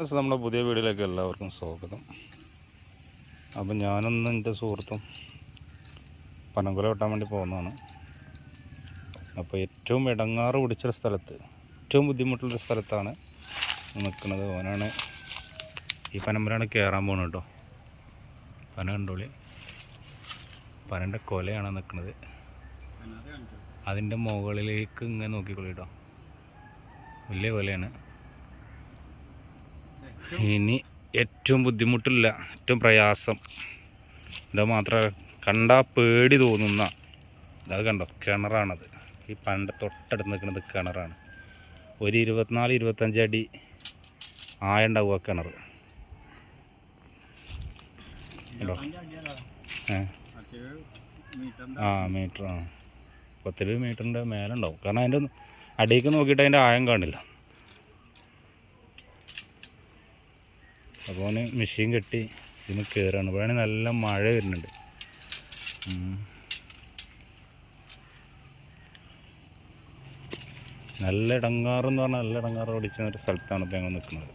നമ്മുടെ പുതിയ വീഡിയോയിലേക്ക് എല്ലാവർക്കും സ്വാഗതം. അപ്പം ഞാനൊന്ന് എൻ്റെ സുഹൃത്തും പനങ്കുല വെട്ടാൻ വേണ്ടി പോകുന്നതാണ്. അപ്പോൾ ഏറ്റവും ഇടങ്ങാറ് പിടിച്ചൊരു സ്ഥലത്ത്, ഏറ്റവും ബുദ്ധിമുട്ടുള്ളൊരു സ്ഥലത്താണ് നിൽക്കുന്നത്. ഓനാണ് ഈ പനമ്പലാണ് കയറാൻ പോകുന്നത് കേട്ടോ. പന കണ്ടോളി, പനൻ്റെ കൊലയാണ് നിൽക്കുന്നത്. അതിൻ്റെ മുകളിലേക്ക് ഇങ്ങനെ നോക്കിക്കോളി കേട്ടോ, വലിയ കൊലയാണ്. ഇനി ഏറ്റവും ബുദ്ധിമുട്ടില്ല, ഏറ്റവും പ്രയാസം ഇത് മാത്രമേ കണ്ടാൽ പേടി തോന്നുന്ന അത് കണ്ടോ, കിണറാണത്. ഈ പണ്ട് തൊട്ടടുത്ത് നിൽക്കുന്നത് കിണറാണ്. ഒരു 24-25 അടി ആയുണ്ടാവുക കിണർ കേട്ടോ. മീറ്റർ 10 മീറ്ററിൻ്റെ മേലെ ഉണ്ടാവും. കാരണം അതിൻ്റെ അടിയിലേക്ക് നോക്കിയിട്ട് അതിൻ്റെ ആയം കാണില്ല. അപ്പോൾ അവന് മെഷീൻ കെട്ടി ഇതിന് കയറുകയാണ്. ഇവിടെയാണെങ്കിൽ നല്ല മഴ വരുന്നുണ്ട്. നല്ല ഇടങ്ങാറെന്ന് പറഞ്ഞാൽ നല്ല ഇടങ്ങാറ് ഓടിച്ച ഒരു സ്ഥലത്താണ് ഇപ്പോൾ ഞങ്ങൾ നിൽക്കുന്നത്.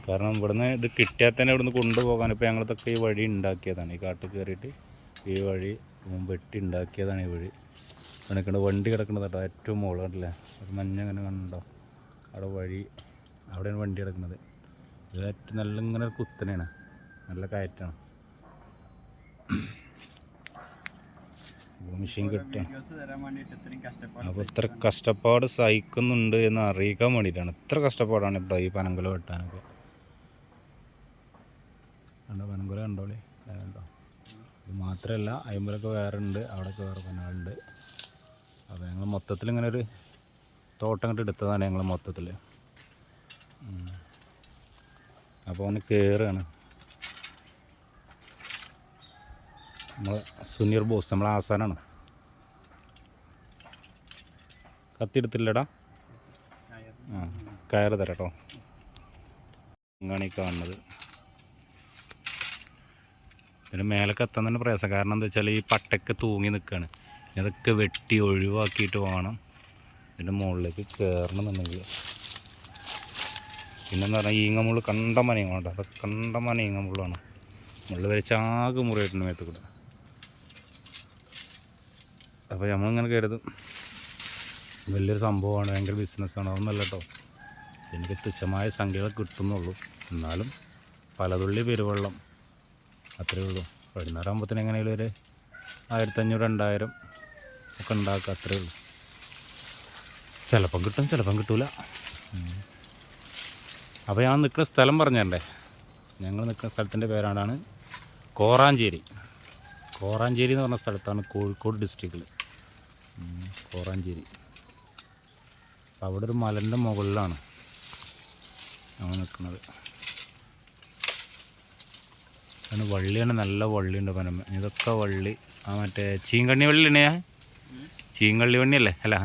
കാരണം ഇവിടുന്ന് ഇത് കിട്ടിയാൽ തന്നെ ഇവിടുന്ന് കൊണ്ടുപോകാൻ ഇപ്പോൾ ഞങ്ങളിതൊക്കെ ഈ വഴി ഉണ്ടാക്കിയതാണ്. ഈ കാട്ടിൽ കയറിയിട്ട് ഈ വഴി വെട്ടി ഉണ്ടാക്കിയതാണ്. ഈ വഴി കിടക്കുന്നത് വണ്ടി കിടക്കുന്നത് കേട്ടോ, ഏറ്റവും മുകളിൽ കണ്ടില്ലേ, ഒരു മഞ്ഞ അങ്ങനെ കണ്ടോ, അവിടെ വഴി, അവിടെയാണ് വണ്ടി കിടക്കുന്നത്. ഇത് ഏറ്റവും നല്ല ഇങ്ങനെ കുത്തനെയാണ്, നല്ല കയറ്റാണ്. മെഷീൻ കിട്ടുക അപ്പോൾ ഇത്ര കഷ്ടപ്പാട് സഹിക്കുന്നുണ്ട് എന്ന് അറിയിക്കാൻ വേണ്ടിയിട്ടാണ്. ഇത്ര കഷ്ടപ്പാടാണ് ഇപ്പോൾ ഈ പനങ്കുല വെട്ടാനൊക്കെ. കണ്ടോ പനങ്കുല കണ്ടോളി, കണ്ടോ. ഇത് മാത്രമല്ല, അയിമ്പലൊക്കെ വേറെ ഉണ്ട്, അവിടെയൊക്കെ വേറെ പനകളുണ്ട്. അപ്പോൾ ഞങ്ങൾ മൊത്തത്തിൽ ഇങ്ങനെ ഒരു തോട്ടം കണ്ട് എടുത്തതാണ് ഞങ്ങൾ മൊത്തത്തിൽ. അപ്പോൾ അവന് കയറുകയാണ് നമ്മൾ സുനീർ ബോസ്, നമ്മളെ ആസാനാണ്. കത്തിയെടുത്തില്ലടാ, കയറ് തരാം കേട്ടോ. ഇങ്ങാണ് ഈ കാണുന്നത്. പിന്നെ മേലെ കത്താൻ തന്നെ പ്രയാസം. കാരണം എന്താ വെച്ചാൽ ഈ പട്ടയ്ക്ക് തൂങ്ങി നിൽക്കുകയാണ്. ഇതൊക്കെ വെട്ടി ഒഴിവാക്കിയിട്ട് വേണം ഇതിൻ്റെ മുകളിലേക്ക് കയറണമെന്നുണ്ടെങ്കിൽ. പിന്നെന്ന് പറഞ്ഞാൽ ഈങ്ങമുള്ളു കണ്ടമാനം ഈങ്ങുണ്ട്. അതൊക്കെ കണ്ടമാനം ഈങ്ങമുള്ളാണ്. മുകളിൽ വരച്ച് ആകെ മുറിയായിട്ടുണ്ട് മേത്ത് കൂടെ. അപ്പോൾ നമ്മളിങ്ങനെ കരുതും വലിയൊരു സംഭവമാണ്, ഭയങ്കര ബിസിനസ്സാണ്. അതൊന്നുമല്ല കേട്ടോ. എനിക്ക് തുച്ഛമായ സംഖ്യകൾ കിട്ടുന്നുള്ളൂ. എന്നാലും പലതുള്ളി പെരുവെള്ളം അത്രയേ ഉള്ളൂ. വൈകുന്നേരം ആകുമ്പോഴത്തേന് എങ്ങനെയാലും ഒരു 1500-2000 ഒക്കെ ഉണ്ടാക്കുക, അത്രയേ ഉള്ളൂ. ചിലപ്പം കിട്ടും, ചിലപ്പം കിട്ടൂല. അപ്പോൾ ഞാൻ നിൽക്കുന്ന സ്ഥലം പറഞ്ഞേ, ഞങ്ങൾ നിൽക്കുന്ന സ്ഥലത്തിൻ്റെ പേരാണ് കോറാഞ്ചേരി. കോറാഞ്ചേരി എന്ന് പറഞ്ഞ സ്ഥലത്താണ്, കോഴിക്കോട് ഡിസ്ട്രിക്റ്റിൽ കോറാഞ്ചേരി. അപ്പോൾ അവിടെ ഒരു മലൻ്റെ മുകളിലാണ് ഞങ്ങൾ നിൽക്കുന്നത്. അതിന് വള്ളിയാണ്, നല്ല വള്ളിയുണ്ട് പനമ്മ. ഇതൊക്കെ വള്ളി മറ്റേ ചീങ്കണ്ണി വള്ളിയാണ്. ചീങ്കള്ളി വണ്ണിയല്ലേ, അല്ല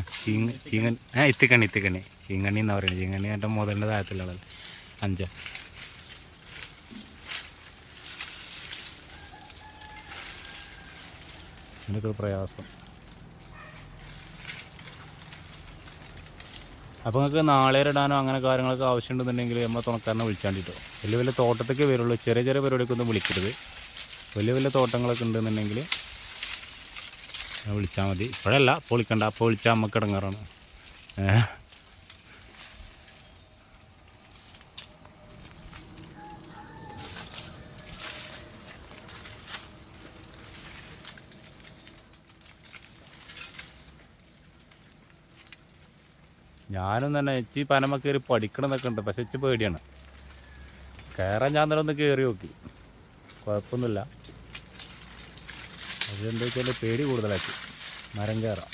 ഇത്തിക്കണ്ണി ചീങ്കണ്ണി എന്നാ പറയുന്നത്. ചീങ്കണ്ണി എൻ്റെ മുതലിൻ്റെ താഴത്തിലുള്ളത് 5. അങ്ങനത്തെ പ്രയാസം. അപ്പോൾ നിങ്ങൾക്ക് നാളേരിടാനോ അങ്ങനെ കാര്യങ്ങളൊക്കെ ആവശ്യമുണ്ടെന്നുണ്ടെങ്കിൽ നമ്മൾ തുണക്കാരനെ വിളിച്ചാണ്ടിട്ടോ. വലിയ വലിയ തോട്ടത്തേക്ക് വരുള്ളൂ, ചെറിയ ചെറിയ പരിപാടിക്കൊന്നും വിളിക്കരുത്. വലിയ വലിയ തോട്ടങ്ങളൊക്കെ ഉണ്ടെന്നുണ്ടെങ്കിൽ വിളിച്ചാൽ മതി. ഇപ്പോഴല്ല, അപ്പോൾ വിളിക്കണ്ട. അപ്പോൾ വിളിച്ചാൽ നമുക്ക് ഇടങ്ങാറാണ്. ഞാനും തന്നെ എച്ചി പനമ കയറി പഠിക്കണമെന്നൊക്കെ ഉണ്ട്. പക്ഷെ എച്ച് പേടിയാണ് കയറാൻ. ഞാൻ തന്നെ ഒന്ന് കയറി നോക്കി, കുഴപ്പമൊന്നുമില്ല. അതെന്താ വെച്ചാൽ പേടി കൂടുതലാക്കി മരം കയറാം.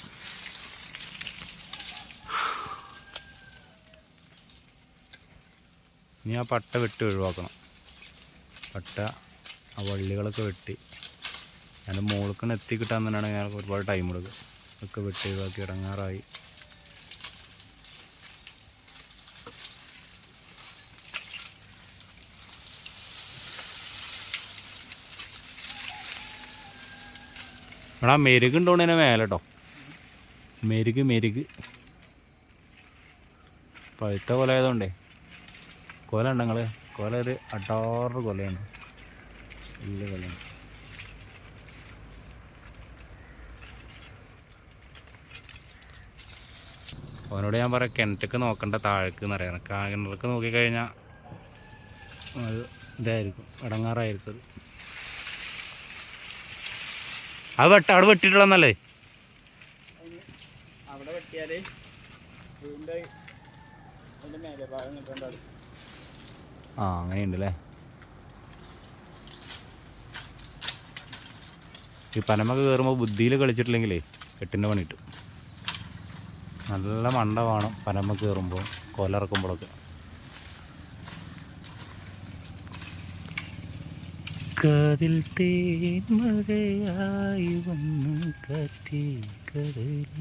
ഇനി ആ പട്ട വെട്ടി ഒഴിവാക്കണം. പട്ട ആ വള്ളികളൊക്കെ വെട്ടി അതിൻ്റെ മുകൾക്കാണ് എത്തിക്കിട്ടാൻ തന്നെയാണ് ഞാൻ ഒരുപാട് ടൈം എടുക്കുക. ഒക്കെ വെട്ടി ഒഴിവാക്കി ഇടങ്ങാറായി. ഇവിടെ ആ മെരുക് ഉണ്ടോണ്ടതിനെ മേലെ കേട്ടോ. മെരുക് പഴുത്ത പോലെ ആയതുകൊണ്ടേ കൊല ഉണ്ട് നിങ്ങൾ, കൊല ഒരു 6 കൊലയാണ്, വലിയ കൊലയാണ്. അവനോട് ഞാൻ പറയാം കിണറ്റക്ക് നോക്കണ്ട താഴേക്ക് എന്ന് പറയണം. കിണർക്ക് നോക്കിക്കഴിഞ്ഞാൽ അത് ഇതായിരിക്കും, ഇടങ്ങാറായിരിക്കും അത്. അവിടെ വെട്ടിയിട്ടുള്ളന്നല്ലേ? അവിടെ വെട്ടിയാൽ ആ അങ്ങനെയുണ്ടല്ലേ. ഈ പനമൊക്കെ കയറുമ്പോൾ ബുദ്ധിയിൽ കളിച്ചിട്ടില്ലെങ്കിലേ കെട്ടിൻ്റെ പണി കിട്ടും. നല്ല മണ്ട വേണം പനമ കയറുമ്പോൾ, കൊലിറക്കുമ്പോഴൊക്കെ. കാതിൽ തേന്മഴയായി വന്നു കാറ്റേ കടലിൽ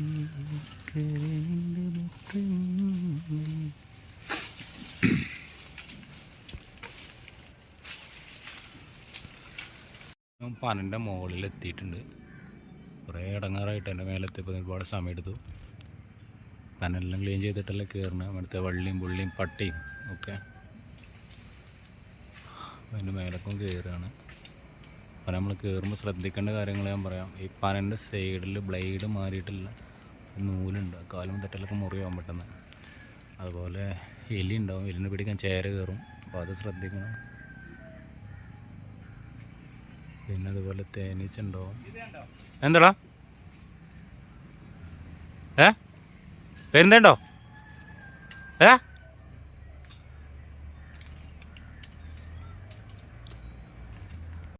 പനൻ്റെ മുകളിൽ എത്തിയിട്ടുണ്ട്. കുറേ ഇടങ്ങാറായിട്ട് എൻ്റെ മേലെത്തിയപ്പോൾ ഒരുപാട് സമയം എടുത്തു. പനെല്ലാം ക്ലീൻ ചെയ്തിട്ടല്ലേ കയറണം. അവിടുത്തെ വള്ളിയും പുള്ളിയും പട്ടിയും ഒക്കെ അതിൻ്റെ മേലക്കും കയറുകയാണ്. അപ്പം നമ്മൾ കയറുമ്പോൾ ശ്രദ്ധിക്കേണ്ട കാര്യങ്ങൾ ഞാൻ പറയാം. ഈ പനൻ്റെ സൈഡിൽ ബ്ലേഡ് മാറിയിട്ടുള്ള നൂലുണ്ട്, കാലും തട്ടലൊക്കെ മുറിയാൻ പെട്ടെന്ന്. അതുപോലെ എലി ഉണ്ടാവും, എലിനെ പിടിക്കാൻ ചേര കയറും, അപ്പോൾ അത് ശ്രദ്ധിക്കണം. പിന്നെ അതുപോലെ തേനീച്ച ഉണ്ടാവും. എന്താടാ പെരുന്തേണ്ടോ?